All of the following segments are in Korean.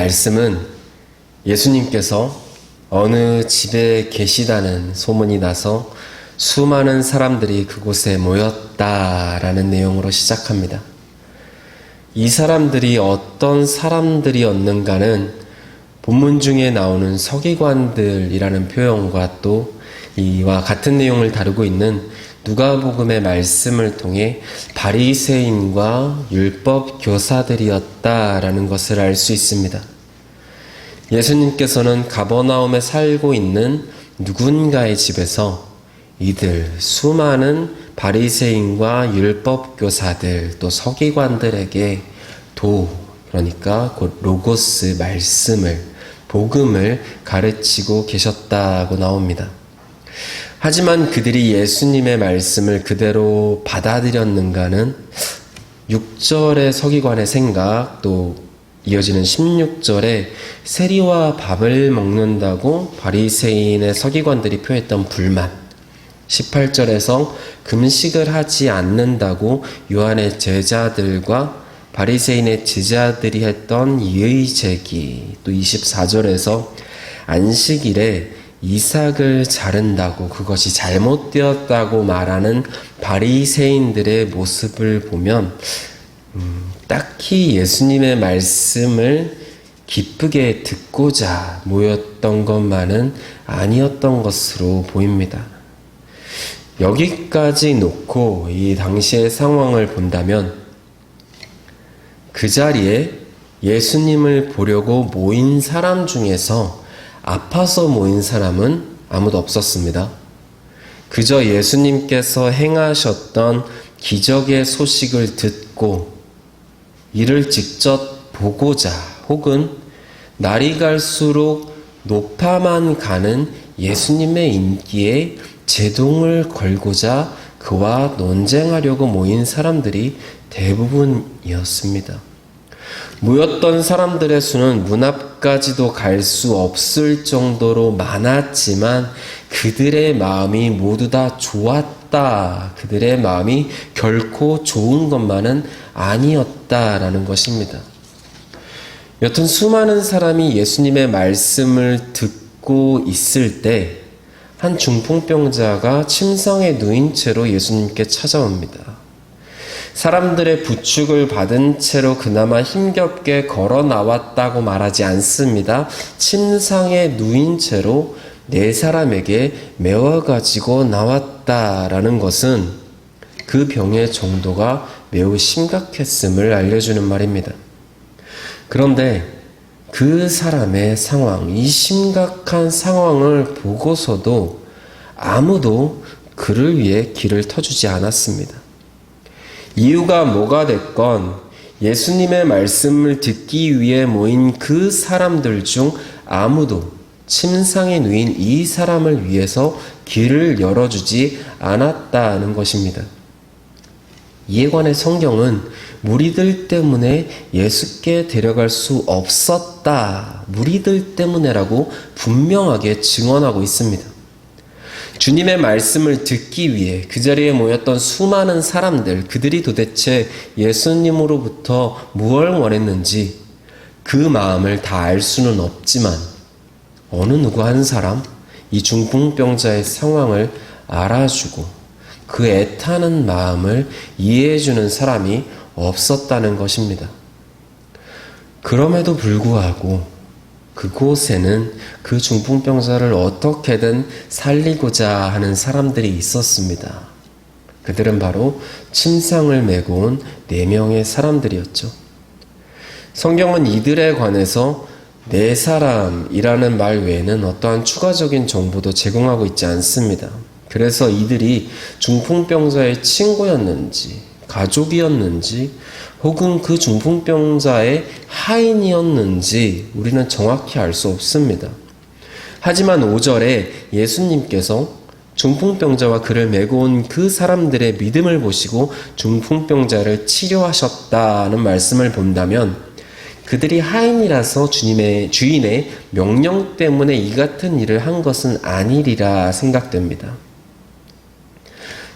말씀은 예수님께서 어느 집에 계시다는 소문이 나서 수많은 사람들이 그곳에 모였다라는 내용으로 시작합니다. 이 사람들이 어떤 사람들이었는가는 본문 중에 나오는 서기관들이라는 표현과 또 이와 같은 내용을 다루고 있는 누가복음의 말씀을 통해 바리새인과 율법 교사들이었다라는 것을 알 수 있습니다. 예수님께서는 가버나움에 살고 있는 누군가의 집에서 이들 수많은 바리새인과 율법 교사들 또 서기관들에게 그러니까 곧 로고스 말씀을 복음을 가르치고 계셨다고 나옵니다. 하지만 그들이 예수님의 말씀을 그대로 받아들였는가는 6절의 서기관의 생각 또 이어지는 16절에 세리와 밥을 먹는다고 바리새인의 서기관들이 표했던 불만 18절에서 금식을 하지 않는다고 요한의 제자들과 바리새인의 제자들이 했던 이의 제기 또 24절에서 안식일에 이삭을 자른다고 그것이 잘못되었다고 말하는 바리새인들의 모습을 보면 딱히 예수님의 말씀을 기쁘게 듣고자 모였던 것만은 아니었던 것으로 보입니다. 여기까지 놓고 이 당시의 상황을 본다면 그 자리에 예수님을 보려고 모인 사람 중에서 아파서 모인 사람은 아무도 없었습니다. 그저 예수님께서 행하셨던 기적의 소식을 듣고 이를 직접 보고자 혹은 날이 갈수록 높아만 가는 예수님의 인기에 제동을 걸고자 그와 논쟁하려고 모인 사람들이 대부분이었습니다. 모였던 사람들의 수는 문 앞까지도 갈 수 없을 정도로 많았지만 그들의 마음이 모두 다 좋았다. 그들의 마음이 결코 좋은 것만은 아니었다라는 것입니다. 여튼 수많은 사람이 예수님의 말씀을 듣고 있을 때 한 중풍병자가 침상에 누인 채로 예수님께 찾아옵니다. 사람들의 부축을 받은 채로 그나마 힘겹게 걸어 나왔다고 말하지 않습니다. 침상에 누인 채로 네 사람에게 메워가지고 나왔다라는 것은 그 병의 정도가 매우 심각했음을 알려주는 말입니다. 그런데 그 사람의 상황, 이 심각한 상황을 보고서도 아무도 그를 위해 길을 터주지 않았습니다. 이유가 뭐가 됐건 예수님의 말씀을 듣기 위해 모인 그 사람들 중 아무도 침상에 누인 이 사람을 위해서 길을 열어주지 않았다는 것입니다. 이에 관해 성경은 무리들 때문에 예수께 데려갈 수 없었다. 무리들 때문에라고 분명하게 증언하고 있습니다. 주님의 말씀을 듣기 위해 그 자리에 모였던 수많은 사람들, 그들이 도대체 예수님으로부터 무엇을 원했는지 그 마음을 다 알 수는 없지만 어느 누구 한 사람, 이 중풍병자의 상황을 알아주고 그 애타는 마음을 이해해주는 사람이 없었다는 것입니다. 그럼에도 불구하고 그곳에는 그 중풍병자를 어떻게든 살리고자 하는 사람들이 있었습니다. 그들은 바로 침상을 메고 온 4명의 사람들이었죠. 성경은 이들에 관해서 4사람이라는 말 외에는 어떠한 추가적인 정보도 제공하고 있지 않습니다. 그래서 이들이 중풍병자의 친구였는지 가족이었는지 혹은 그 중풍병자의 하인이었는지 우리는 정확히 알 수 없습니다. 하지만 5절에 예수님께서 중풍병자와 그를 메고 온 그 사람들의 믿음을 보시고 중풍병자를 치료하셨다는 말씀을 본다면 그들이 하인이라서 주인의 명령 때문에 이 같은 일을 한 것은 아니리라 생각됩니다.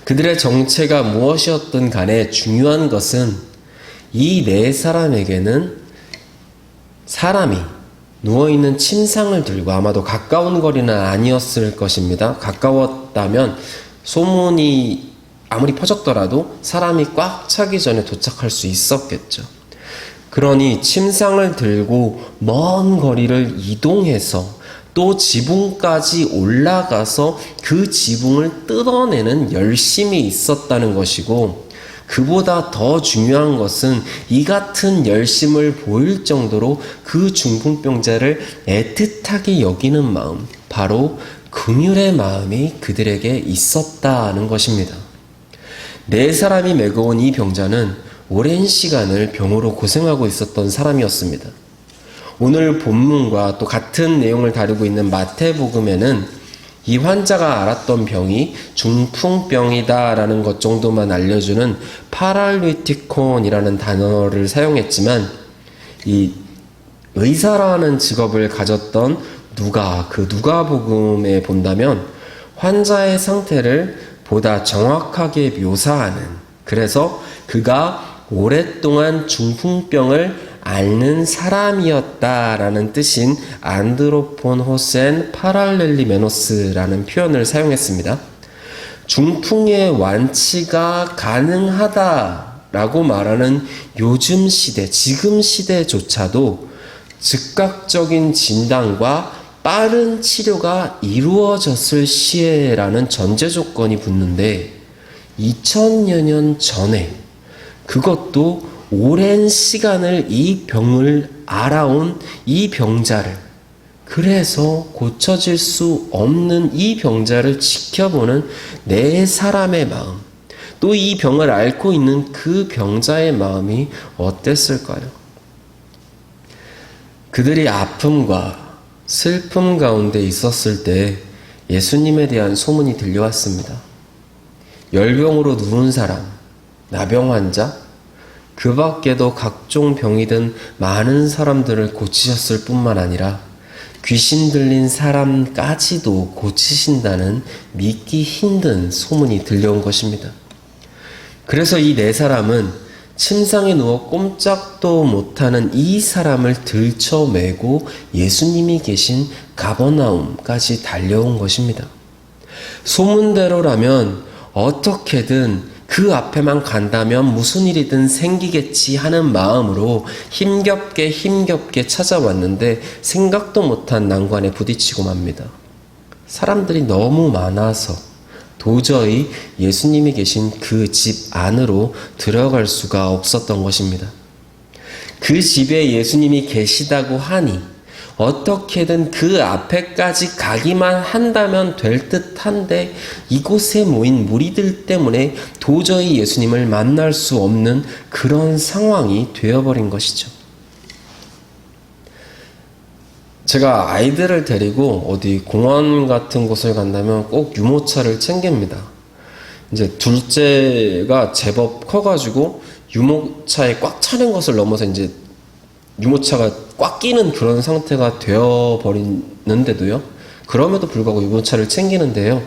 그들의 정체가 무엇이었든 간에 중요한 것은 이 4사람에게는 사람이 누워있는 침상을 들고, 아마도 가까운 거리는 아니었을 것입니다. 가까웠다면 소문이 아무리 퍼졌더라도 사람이 꽉 차기 전에 도착할 수 있었겠죠. 그러니 침상을 들고 먼 거리를 이동해서 또 지붕까지 올라가서 그 지붕을 뜯어내는 열심이 있었다는 것이고, 그보다 더 중요한 것은 이 같은 열심을 보일 정도로 그 중풍병자를 애틋하게 여기는 마음, 바로 긍휼의 마음이 그들에게 있었다는 것입니다. 네 사람이 메고 온 이 병자는 오랜 시간을 병으로 고생하고 있었던 사람이었습니다. 오늘 본문과 또 같은 내용을 다루고 있는 마태복음에는 이 환자가 앓았던 병이 중풍병이다라는 것 정도만 알려주는 파랄리티콘이라는 단어를 사용했지만, 이 의사라는 직업을 가졌던 그 누가복음에 본다면 환자의 상태를 보다 정확하게 묘사하는, 그래서 그가 오랫동안 중풍병을 앓는 사람이었다라는 뜻인 안드로폰 호센 파랄렐리메노스라는 표현을 사용했습니다. 중풍의 완치가 가능하다라고 말하는 요즘 시대, 지금 시대조차도 즉각적인 진단과 빠른 치료가 이루어졌을 시에라는 전제 조건이 붙는데, 2000여 년 전에 그것도 오랜 시간을 이 병을 앓아온 이 병자를, 그래서 고쳐질 수 없는 이 병자를 지켜보는 네 사람의 마음, 또 이 병을 앓고 있는 그 병자의 마음이 어땠을까요? 그들이 아픔과 슬픔 가운데 있었을 때 예수님에 대한 소문이 들려왔습니다. 열병으로 누운 사람, 나병 환자, 그 밖에도 각종 병이 든 많은 사람들을 고치셨을 뿐만 아니라 귀신 들린 사람까지도 고치신다는 믿기 힘든 소문이 들려온 것입니다. 그래서 이 네 사람은 침상에 누워 꼼짝도 못하는 이 사람을 들쳐매고 예수님이 계신 가버나움까지 달려온 것입니다. 소문대로라면 어떻게든 그 앞에만 간다면 무슨 일이든 생기겠지 하는 마음으로 힘겹게 찾아왔는데 생각도 못한 난관에 부딪히고 맙니다. 사람들이 너무 많아서 도저히 예수님이 계신 그 집 안으로 들어갈 수가 없었던 것입니다. 그 집에 예수님이 계시다고 하니 어떻게든 그 앞에까지 가기만 한다면 될 듯한데, 이곳에 모인 무리들 때문에 도저히 예수님을 만날 수 없는 그런 상황이 되어버린 것이죠. 제가 아이들을 데리고 어디 공원 같은 곳을 간다면 꼭 유모차를 챙깁니다. 이제 둘째가 제법 커가지고 유모차에 꽉 차는 것을 넘어서 이제 유모차가 꽉 끼는 그런 상태가 되어버리는데도요, 그럼에도 불구하고 유모차를 챙기는데요,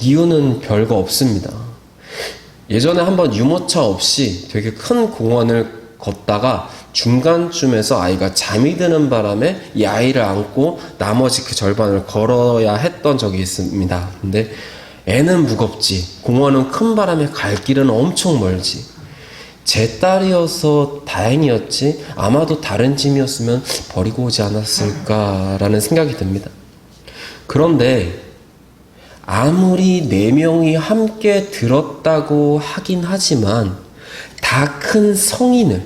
이유는 별거 없습니다. 예전에 한번 유모차 없이 되게 큰 공원을 걷다가 중간쯤에서 아이가 잠이 드는 바람에 이 아이를 안고 나머지 그 절반을 걸어야 했던 적이 있습니다. 근데 애는 무겁지, 공원은 큰 바람에 갈 길은 엄청 멀지. 제 딸이어서 다행이었지, 아마도 다른 짐이었으면 버리고 오지 않았을까라는 생각이 듭니다. 그런데 아무리 4명이 함께 들었다고 하긴 하지만 다 큰 성인을,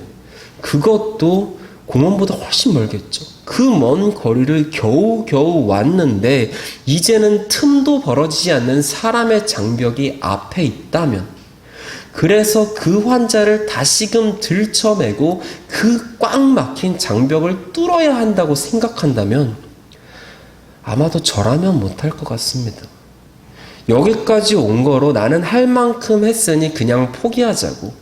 그것도 공원보다 훨씬 멀겠죠. 그 먼 거리를 겨우겨우 왔는데 이제는 틈도 벌어지지 않는 사람의 장벽이 앞에 있다면, 그래서 그 환자를 다시금 들쳐매고 그 꽉 막힌 장벽을 뚫어야 한다고 생각한다면 아마도 저라면 못할 것 같습니다. 여기까지 온 거로 나는 할 만큼 했으니 그냥 포기하자고.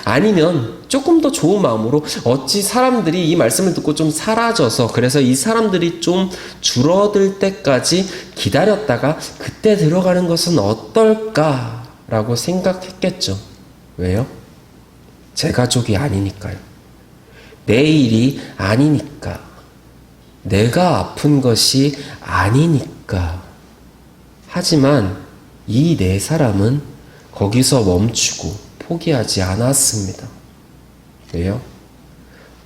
아니면 조금 더 좋은 마음으로 어찌 사람들이 이 말씀을 듣고 좀 사라져서, 그래서 이 사람들이 좀 줄어들 때까지 기다렸다가 그때 들어가는 것은 어떨까라고 생각했겠죠. 왜요? 제 가족이 아니니까요. 내 일이 아니니까. 내가 아픈 것이 아니니까. 하지만 이 네 사람은 거기서 멈추고 포기하지 않았습니다. 왜요?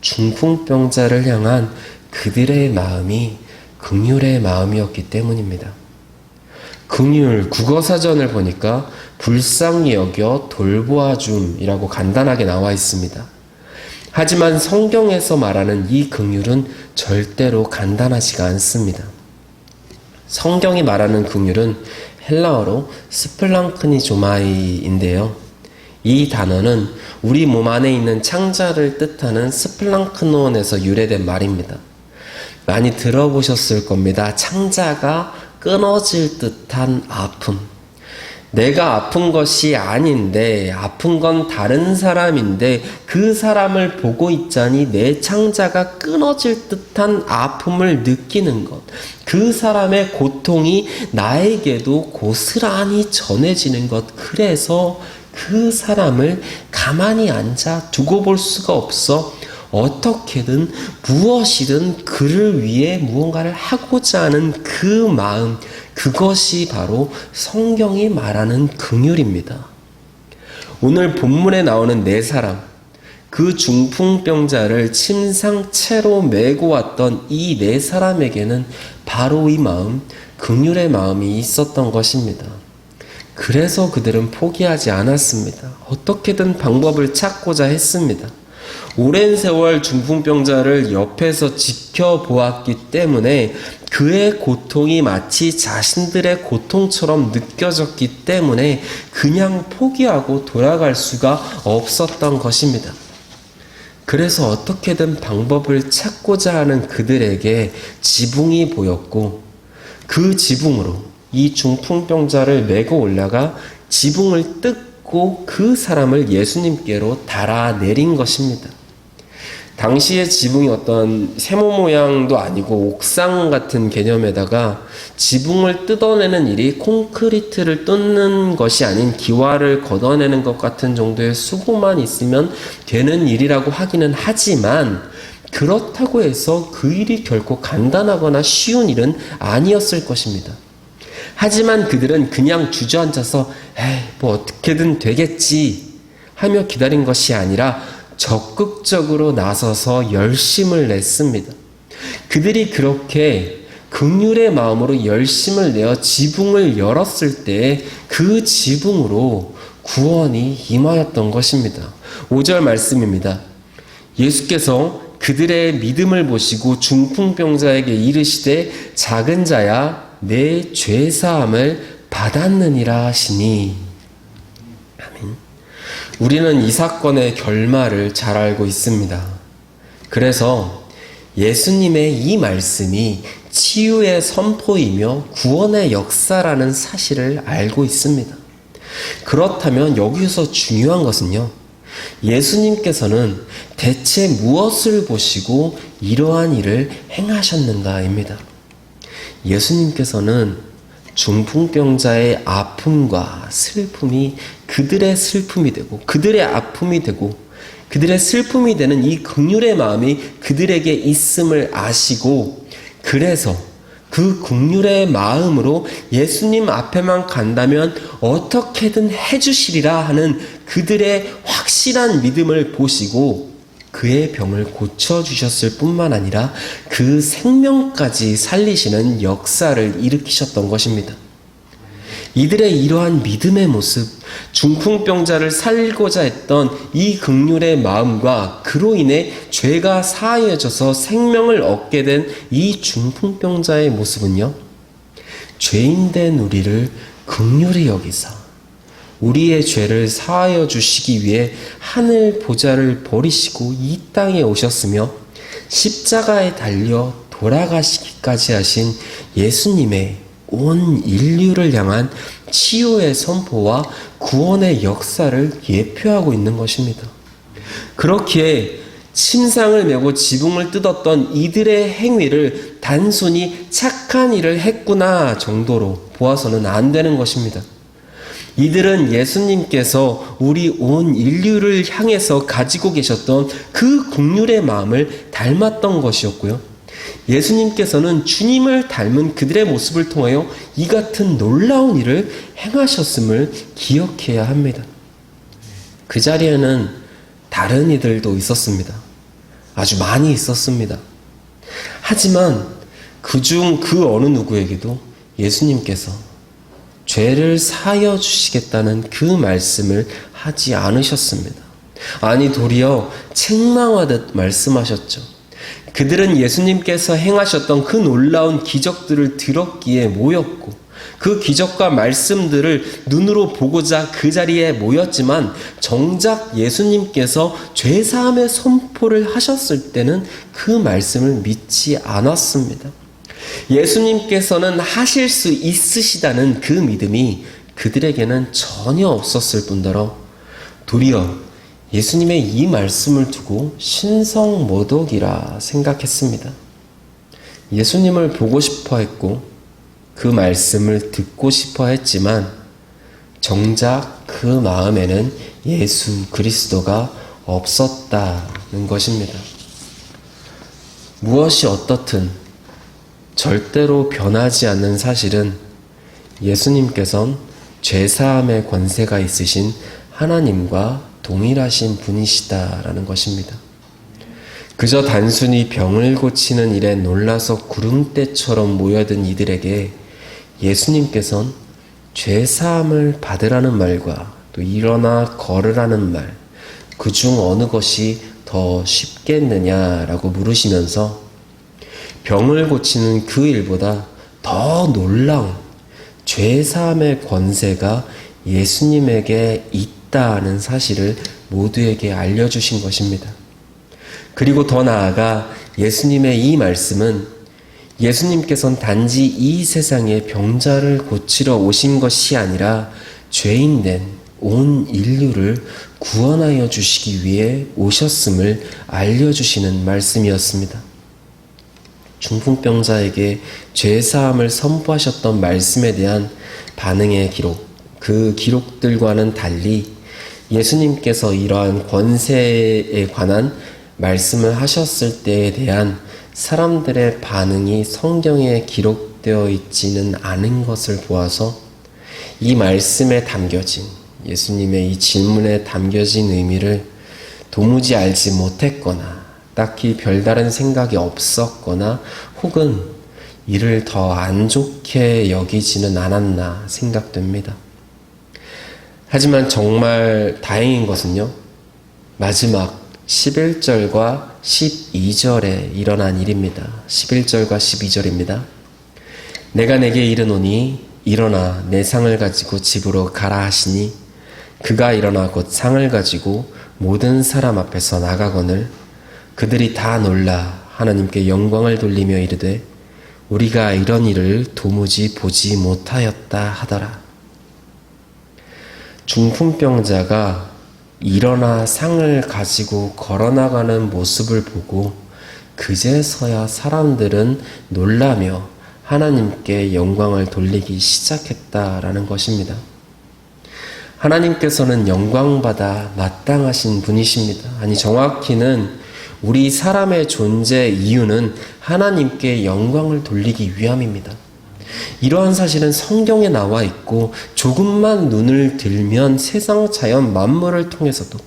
중풍병자를 향한 그들의 마음이 긍휼의 마음이었기 때문입니다. 긍휼 국어사전을 보니까 불쌍히 여겨 돌보아줌이라고 간단하게 나와 있습니다. 하지만 성경에서 말하는 이 긍휼은 절대로 간단하지가 않습니다. 성경이 말하는 긍휼은 헬라어로 스플랑크니조마이인데요. 이 단어는 우리 몸 안에 있는 창자를 뜻하는 스플랑크논에서 유래된 말입니다. 많이 들어보셨을 겁니다. 창자가 끊어질 듯한 아픔. 내가 아픈 것이 아닌데 아픈 건 다른 사람인데 그 사람을 보고 있자니 내 창자가 끊어질 듯한 아픔을 느끼는 것. 그 사람의 고통이 나에게도 고스란히 전해지는 것. 그래서 그 사람을 가만히 앉아 두고 볼 수가 없어 어떻게든 무엇이든 그를 위해 무언가를 하고자 하는 그 마음, 그것이 바로 성경이 말하는 긍휼입니다. 오늘 본문에 나오는 네 사람, 그 중풍병자를 침상채로 메고 왔던 이 네 사람에게는 바로 이 마음, 긍휼의 마음이 있었던 것입니다. 그래서 그들은 포기하지 않았습니다. 어떻게든 방법을 찾고자 했습니다. 오랜 세월 중풍병자를 옆에서 지켜보았기 때문에 그의 고통이 마치 자신들의 고통처럼 느껴졌기 때문에 그냥 포기하고 돌아갈 수가 없었던 것입니다. 그래서 어떻게든 방법을 찾고자 하는 그들에게 지붕이 보였고 그 지붕으로 이 중풍병자를 메고 올라가 지붕을 뜯고 그 사람을 예수님께로 달아내린 것입니다. 당시의 지붕이 어떤 세모 모양도 아니고 옥상 같은 개념에다가 지붕을 뜯어내는 일이 콘크리트를 뚫는 것이 아닌 기와를 걷어내는 것 같은 정도의 수고만 있으면 되는 일이라고 하기는 하지만 그렇다고 해서 그 일이 결코 간단하거나 쉬운 일은 아니었을 것입니다. 하지만 그들은 그냥 주저앉아서 뭐 어떻게든 되겠지 하며 기다린 것이 아니라 적극적으로 나서서 열심을 냈습니다. 그들이 그렇게 긍휼의 마음으로 열심을 내어 지붕을 열었을 때 그 지붕으로 구원이 임하였던 것입니다. 5절 말씀입니다. 예수께서 그들의 믿음을 보시고 중풍병자에게 이르시되 작은 자야 내 죄사함을 받았느니라 하시니. 아멘. 우리는 이 사건의 결말을 잘 알고 있습니다. 그래서 예수님의 이 말씀이 치유의 선포이며 구원의 역사라는 사실을 알고 있습니다. 그렇다면 여기서 중요한 것은요, 예수님께서는 대체 무엇을 보시고 이러한 일을 행하셨는가입니다. 예수님께서는 중풍병자의 아픔과 슬픔이 그들의 슬픔이 되고 그들의 아픔이 되고 그들의 슬픔이 되는 이 긍휼의 마음이 그들에게 있음을 아시고 그래서 그 긍휼의 마음으로 예수님 앞에만 간다면 어떻게든 해주시리라 하는 그들의 확실한 믿음을 보시고 그의 병을 고쳐주셨을 뿐만 아니라 그 생명까지 살리시는 역사를 일으키셨던 것입니다. 이들의 이러한 믿음의 모습, 중풍병자를 살리고자 했던 이 긍휼의 마음과 그로 인해 죄가 사하여져서 생명을 얻게 된 이 중풍병자의 모습은요, 죄인된 우리를 긍휼히 여기사 우리의 죄를 사하여 주시기 위해 하늘 보좌를 버리시고 이 땅에 오셨으며 십자가에 달려 돌아가시기까지 하신 예수님의 온 인류를 향한 치유의 선포와 구원의 역사를 예표하고 있는 것입니다. 그렇기에 침상을 메고 지붕을 뜯었던 이들의 행위를 단순히 착한 일을 했구나 정도로 보아서는 안 되는 것입니다. 이들은 예수님께서 우리 온 인류를 향해서 가지고 계셨던 그 긍휼의 마음을 닮았던 것이었고요. 예수님께서는 주님을 닮은 그들의 모습을 통하여 이 같은 놀라운 일을 행하셨음을 기억해야 합니다. 그 자리에는 다른 이들도 있었습니다. 아주 많이 있었습니다. 하지만 그중 그 어느 누구에게도 예수님께서 죄를 사하여 주시겠다는 그 말씀을 하지 않으셨습니다. 아니, 도리어 책망하듯 말씀하셨죠. 그들은 예수님께서 행하셨던 그 놀라운 기적들을 들었기에 모였고, 그 기적과 말씀들을 눈으로 보고자 그 자리에 모였지만, 정작 예수님께서 죄사함의 선포를 하셨을 때는 그 말씀을 믿지 않았습니다. 예수님께서는 하실 수 있으시다는 그 믿음이 그들에게는 전혀 없었을 뿐더러 도리어 예수님의 이 말씀을 두고 신성모독이라 생각했습니다. 예수님을 보고 싶어 했고 그 말씀을 듣고 싶어 했지만 정작 그 마음에는 예수 그리스도가 없었다는 것입니다. 무엇이 어떻든 절대로 변하지 않는 사실은 예수님께서는 죄사함의 권세가 있으신 하나님과 동일하신 분이시다라는 것입니다. 그저 단순히 병을 고치는 일에 놀라서 구름대처럼 모여든 이들에게 예수님께서는 죄사함을 받으라는 말과 또 일어나 걸으라는 말, 그중 어느 것이 더 쉽겠느냐라고 물으시면서 병을 고치는 그 일보다 더 놀라운 죄사함의 권세가 예수님에게 있다는 사실을 모두에게 알려주신 것입니다. 그리고 더 나아가 예수님의 이 말씀은 예수님께서는 단지 이 세상의 병자를 고치러 오신 것이 아니라 죄인된 온 인류를 구원하여 주시기 위해 오셨음을 알려주시는 말씀이었습니다. 중풍병자에게 죄사함을 선포하셨던 말씀에 대한 반응의 기록, 그 기록들과는 달리 예수님께서 이러한 권세에 관한 말씀을 하셨을 때에 대한 사람들의 반응이 성경에 기록되어 있지는 않은 것을 보아서 이 말씀에 담겨진, 예수님의 이 질문에 담겨진 의미를 도무지 알지 못했거나 딱히 별다른 생각이 없었거나 혹은 이를 더 안 좋게 여기지는 않았나 생각됩니다. 하지만 정말 다행인 것은요, 마지막 11절과 12절에 일어난 일입니다. 11절과 12절입니다. 내가 내게 이르노니 일어나 내 상을 가지고 집으로 가라 하시니 그가 일어나 곧 상을 가지고 모든 사람 앞에서 나가거늘 그들이 다 놀라 하나님께 영광을 돌리며 이르되 우리가 이런 일을 도무지 보지 못하였다 하더라. 중풍병자가 일어나 상을 가지고 걸어나가는 모습을 보고 그제서야 사람들은 놀라며 하나님께 영광을 돌리기 시작했다라는 것입니다. 하나님께서는 영광받아 마땅하신 분이십니다. 아니, 정확히는 우리 사람의 존재 이유는 하나님께 영광을 돌리기 위함입니다. 이러한 사실은 성경에 나와 있고 조금만 눈을 들면 세상 자연 만물을 통해서도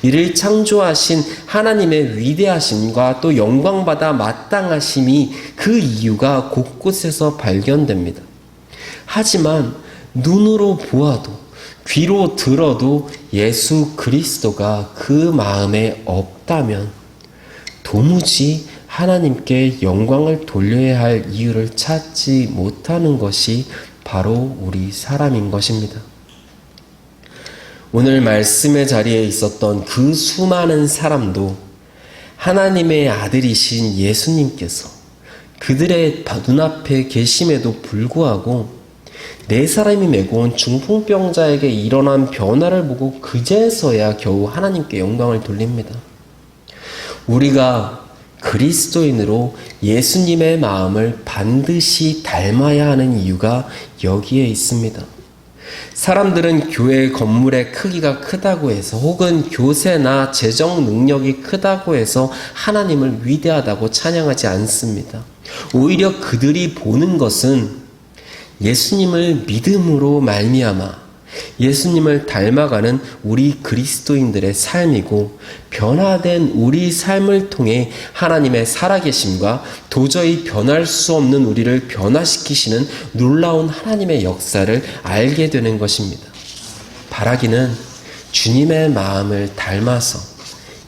이를 창조하신 하나님의 위대하심과 또 영광받아 마땅하심이 그 이유가 곳곳에서 발견됩니다. 하지만 눈으로 보아도 귀로 들어도 예수 그리스도가 그 마음에 없다면 도무지 하나님께 영광을 돌려야 할 이유를 찾지 못하는 것이 바로 우리 사람인 것입니다. 오늘 말씀의 자리에 있었던 그 수많은 사람도 하나님의 아들이신 예수님께서 그들의 눈앞에 계심에도 불구하고 네 사람이 메고 온 중풍병자에게 일어난 변화를 보고 그제서야 겨우 하나님께 영광을 돌립니다. 우리가 그리스도인으로 예수님의 마음을 반드시 닮아야 하는 이유가 여기에 있습니다. 사람들은 교회 건물의 크기가 크다고 해서 혹은 교세나 재정 능력이 크다고 해서 하나님을 위대하다고 찬양하지 않습니다. 오히려 그들이 보는 것은 예수님을 믿음으로 말미암아 예수님을 닮아가는 우리 그리스도인들의 삶이고, 변화된 우리 삶을 통해 하나님의 살아계심과 도저히 변할 수 없는 우리를 변화시키시는 놀라운 하나님의 역사를 알게 되는 것입니다. 바라기는 주님의 마음을 닮아서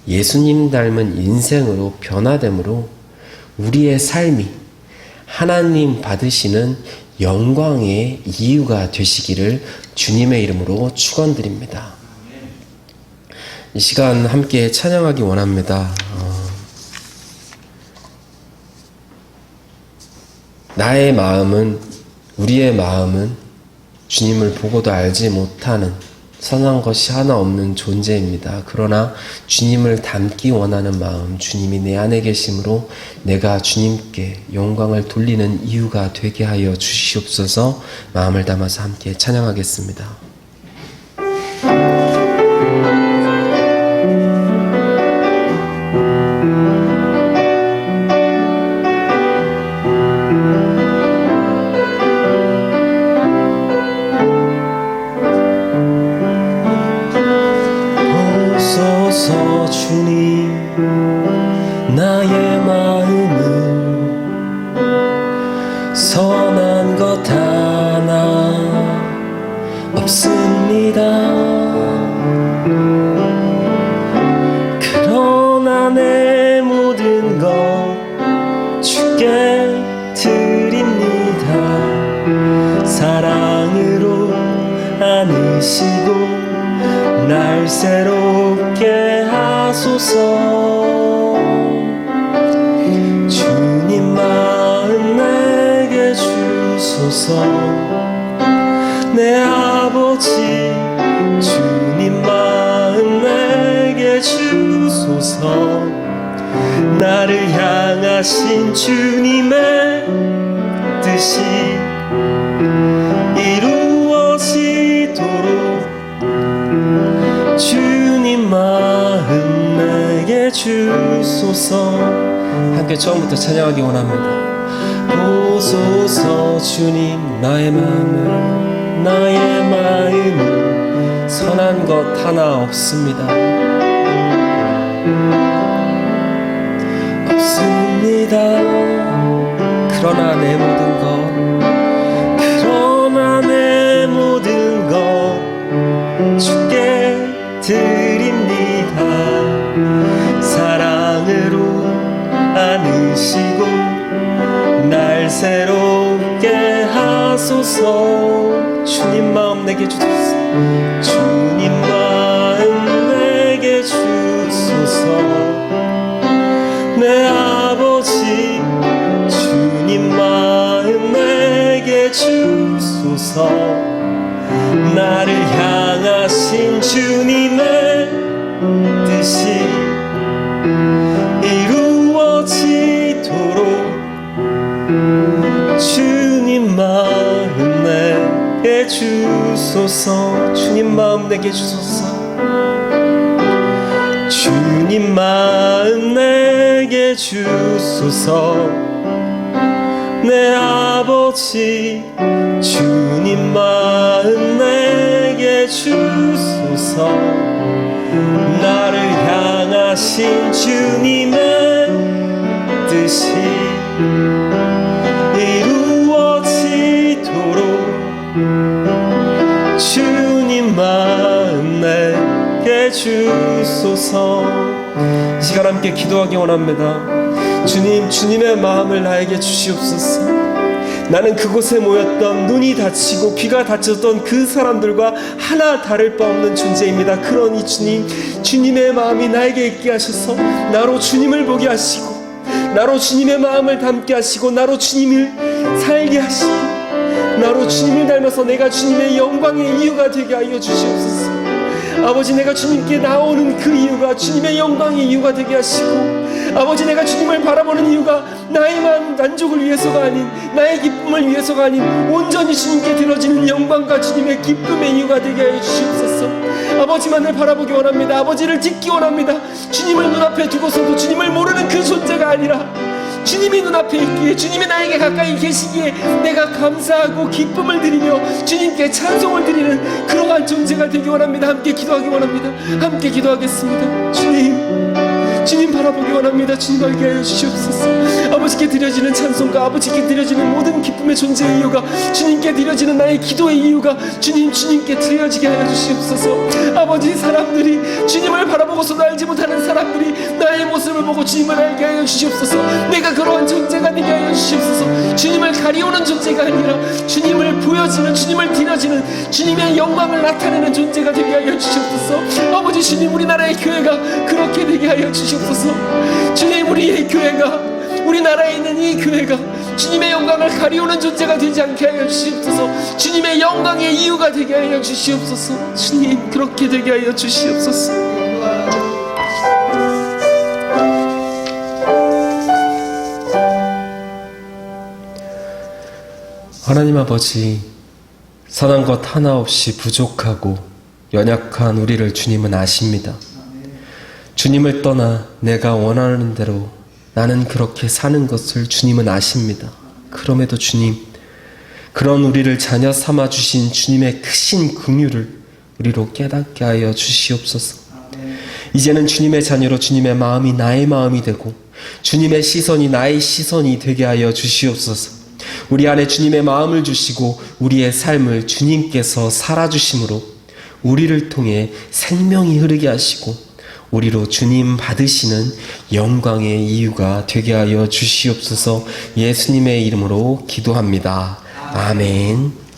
예수님 닮은 인생으로 변화됨으로 우리의 삶이 하나님 받으시는 영광의 이유가 되시기를 주님의 이름으로 축원드립니다. 이 시간 함께 찬양하기 원합니다. 나의 마음은, 우리의 마음은 주님을 보고도 알지 못하는 선한 것이 하나 없는 존재입니다. 그러나 주님을 닮기 원하는 마음, 주님이 내 안에 계심으로 내가 주님께 영광을 돌리는 이유가 되게 하여 주시옵소서. 마음을 담아서 함께 찬양하겠습니다. 주님, 나의 마음은 선한 것 하나 없습니다. 그러나 내 모든 것 주께 드립니다. 사랑으로 안으시고 날 새롭게 하소서. 주님 마음 내게 주소서. 내 아버지 주님 마음 내게 주소서. 나를 향하신 주님의 뜻이 이루어지도록 주님 마음 내게 주소서. 함께 처음부터 찬양하기 원합니다. 보소서. 주님, 나의 마음은 선한 것 하나 없습니다. 그러나 내 모든 것 주께 드립니다. 사랑으로 안으시고 날 새롭게 하소서. 주님 마음 내게 주소서. 주님 마음 내게 주소서. 내 아버지 주님 마음 내게 주소서. 나를 향하신 주님의 뜻이 이루어지도록 주님 마음 내게 주소서. 주님 마음 내게 주소서. 주님 마음 내게 주소서. 내 아버지 주님 마음 내게 주소서. 나를 향하신 주님의 뜻이 이루어지도록 주님 마음 내게 주소서. 이 시간 함께 기도하기 원합니다. 주님, 주님의 마음을 나에게 주시옵소서. 나는 그곳에 모였던 눈이 다치고 귀가 다쳤던 그 사람들과 하나 다를 바 없는 존재입니다. 그러니 주님, 주님의 마음이 나에게 있게 하셔서 나로 주님을 보게 하시고, 나로 주님의 마음을 담게 하시고, 나로 주님을 살게 하시고, 나로 주님을 닮아서 내가 주님의 영광의 이유가 되게 하여 주시옵소서. 아버지, 내가 주님께 나오는 그 이유가 주님의 영광의 이유가 되게 하시고, 아버지, 내가 주님을 바라보는 이유가 나의 만족을 위해서가 아닌, 나의 기쁨을 위해서가 아닌 온전히 주님께 드려지는 영광과 주님의 기쁨의 이유가 되게 하여 주시옵소서. 아버지만을 바라보기 원합니다. 아버지를 찍기 원합니다. 주님을 눈앞에 두고서도 주님을 모르는 그 존재가 아니라 주님이 눈앞에 있기에, 주님이 나에게 가까이 계시기에 내가 감사하고 기쁨을 드리며 주님께 찬송을 드리는 그러한 존재가 되기 원합니다. 함께 기도하기 원합니다. 함께 기도하겠습니다. 주님 바라보기 원합니다. 주님 알게 하여 주시옵소서. 아버지께 드려지는 찬송과 아버지께 드려지는 모든 기쁨의 존재의 이유가, 주님께 드려지는 나의 기도의 이유가 주님께 드려지게 하여 주시옵소서. 아버지, 사람들이 주님을 바라보고서도 알지 못하는 사람들이 나의 모습을 보고 주님을 알게 하여 주시옵소서. 내가 그러한 존재가 되게 하여 주시옵소서. 주님을 가리우는 존재가 아니라 주님을 보여지는, 주님을 드려지는, 주님의 영광을 나타내는 존재가 되게 하여 주시옵소서. 아버지, 주님, 우리나라의 교회가 그렇게 되게 하여 주시옵소서. 주님, 우리의 교회가, 우리나라에 있는 이 교회가 주님의 영광을 가리우는 존재가 되지 않게 하여 주시옵소서. 주님의 영광의 이유가 되게 하여 주시옵소서. 주님, 그렇게 되게 하여 주시옵소서. 하나님 아버지, 선한 것 하나 없이 부족하고 연약한 우리를 주님은 아십니다. 주님을 떠나 내가 원하는 대로 나는 그렇게 사는 것을 주님은 아십니다. 그럼에도 주님, 그런 우리를 자녀 삼아 주신 주님의 크신 긍휼을 우리로 깨닫게 하여 주시옵소서. 이제는 주님의 자녀로 주님의 마음이 나의 마음이 되고 주님의 시선이 나의 시선이 되게 하여 주시옵소서. 우리 안에 주님의 마음을 주시고 우리의 삶을 주님께서 살아주심으로 우리를 통해 생명이 흐르게 하시고 우리로 주님 받으시는 영광의 이유가 되게 하여 주시옵소서. 예수님의 이름으로 기도합니다. 아멘.